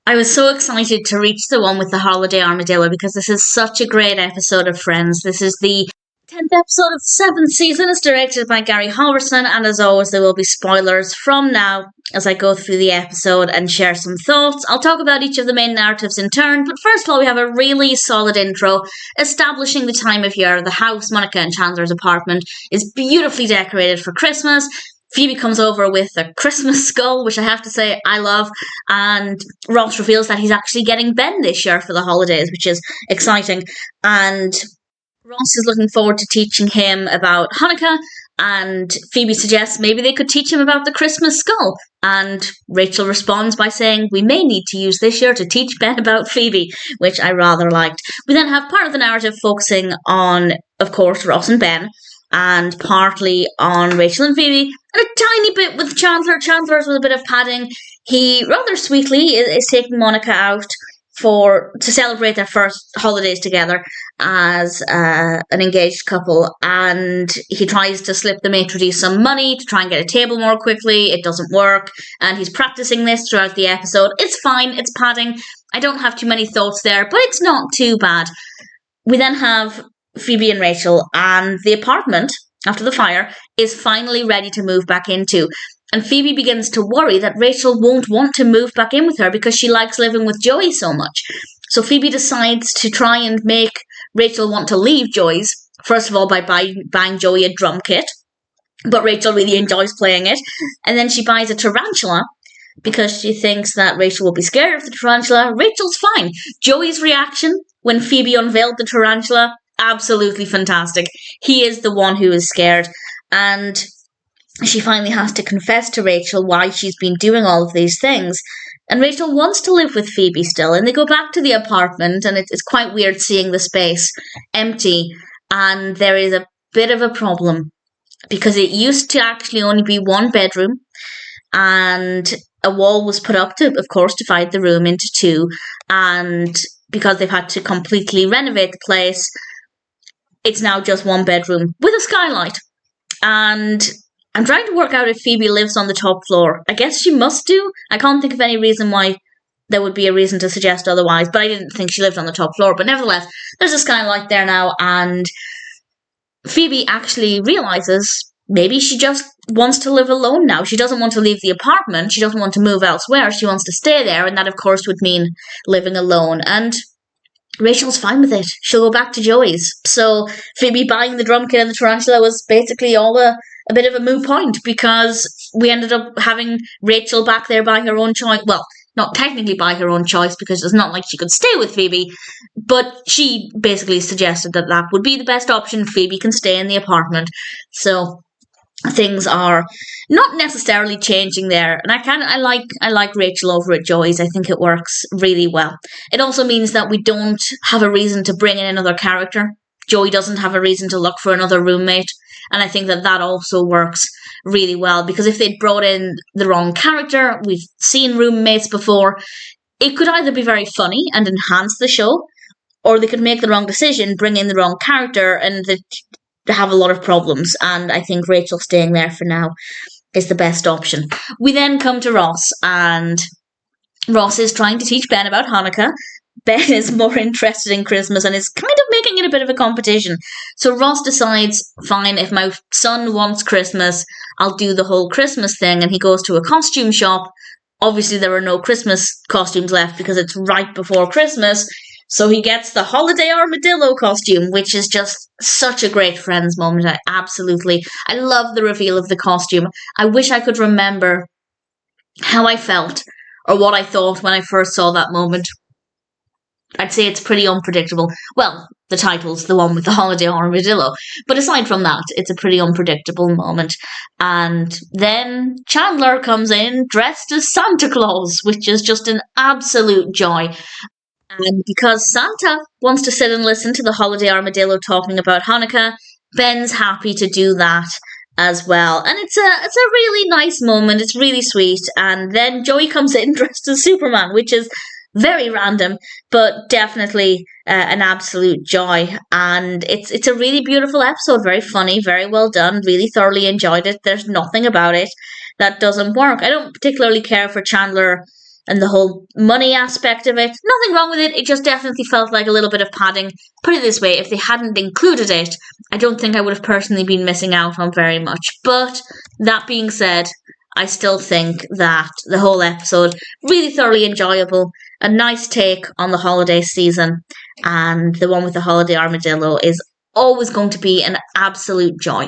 I was so excited to reach the one with the holiday armadillo because this is such a great episode of Friends. This is the 10th episode of the 7th season. It's directed by Gary Halvorson, and as always, there will be spoilers from now as I go through the episode and share some thoughts. I'll talk about each of the main narratives in turn, but first of all, we have a really solid intro establishing the time of year. The house, Monica and Chandler's apartment, is beautifully decorated for Christmas. Phoebe comes over with a Christmas skull, which I have to say I love, and Ross reveals that he's actually getting Ben this year for the holidays, which is exciting, and Ross is looking forward to teaching him about Hanukkah, and Phoebe suggests maybe they could teach him about the Christmas skull, and Rachel responds by saying we may need to use this year to teach Ben about Phoebe, which I rather liked. We then have part of the narrative focusing on, of course, Ross and Ben, and partly on Rachel and Phoebe, and a tiny bit with Chandler. Chandler's with a bit of padding. He rather sweetly is taking Monica out to celebrate their first holidays together as an engaged couple, and he tries to slip the maitre d' some money to try and get a table more quickly. It doesn't work, and he's practicing this throughout the episode. It's fine, it's padding. I don't have too many thoughts there, but it's not too bad. We then have Phoebe and Rachel, and the apartment, after the fire, is finally ready to move back into. And Phoebe begins to worry that Rachel won't want to move back in with her because she likes living with Joey so much. So Phoebe decides to try and make Rachel want to leave Joey's, first of all by buying Joey a drum kit, but Rachel really enjoys playing it. And then she buys a tarantula because she thinks that Rachel will be scared of the tarantula. Rachel's fine. Joey's reaction when Phoebe unveiled the tarantula, absolutely fantastic. He is the one who is scared, and she finally has to confess to Rachel why she's been doing all of these things. And Rachel wants to live with Phoebe still, and they go back to the apartment, and it's quite weird seeing the space empty, and there is a bit of a problem, because it used to actually only be one bedroom, and a wall was put up to, of course, divide the room into two, and because they've had to completely renovate the place, it's now just one bedroom with a skylight. And I'm trying to work out if Phoebe lives on the top floor. I guess she must do. I can't think of any reason why there would be a reason to suggest otherwise, but I didn't think she lived on the top floor. But nevertheless, there's a skylight there now, and Phoebe actually realizes maybe she just wants to live alone now. She doesn't want to leave the apartment. She doesn't want to move elsewhere. She wants to stay there, and that, of course, would mean living alone. And Rachel's fine with it. She'll go back to Joey's. So Phoebe buying the drum kit and the tarantula was basically all a bit of a moot point, because we ended up having Rachel back there by her own choice. Well, not technically by her own choice, because it's not like she could stay with Phoebe, but she basically suggested that that would be the best option. Phoebe can stay in the apartment. So things are not necessarily changing there, and I like Rachel over at Joey's. I think it works really well. It also means that we don't have a reason to bring in another character. Joey doesn't have a reason to look for another roommate, and I think that also works really well, because if they'd brought in the wrong character, we've seen roommates before, it could either be very funny and enhance the show, or they could make the wrong decision, bring in the wrong character, and have a lot of problems. And I think Rachel staying there for now is the best option. We then come to Ross, and Ross is trying to teach Ben about Hanukkah. Ben is more interested in Christmas and is kind of making it a bit of a competition. So Ross decides, fine, if my son wants Christmas, I'll do the whole Christmas thing. And he goes to a costume shop. Obviously, there are no Christmas costumes left because it's right before Christmas. So he gets the holiday armadillo costume, which is just such a great Friends moment. I love the reveal of the costume. I wish I could remember how I felt or what I thought when I first saw that moment. I'd say it's pretty unpredictable. Well, the title's the one with the holiday armadillo. But aside from that, it's a pretty unpredictable moment. And then Chandler comes in dressed as Santa Claus, which is just an absolute joy. And because Santa wants to sit and listen to the holiday armadillo talking about Hanukkah, Ben's happy to do that as well. And it's a really nice moment. It's really sweet. And then Joey comes in dressed as Superman, which is very random, but definitely an absolute joy. And it's a really beautiful episode, very funny, very well done, really thoroughly enjoyed it. There's nothing about it that doesn't work. I don't particularly care for Chandler and the whole money aspect of it. Nothing wrong with it. It just definitely felt like a little bit of padding. Put it this way, if they hadn't included it, I don't think I would have personally been missing out on very much. But that being said, I still think that the whole episode really thoroughly enjoyable, a nice take on the holiday season, and the one with the holiday armadillo is always going to be an absolute joy.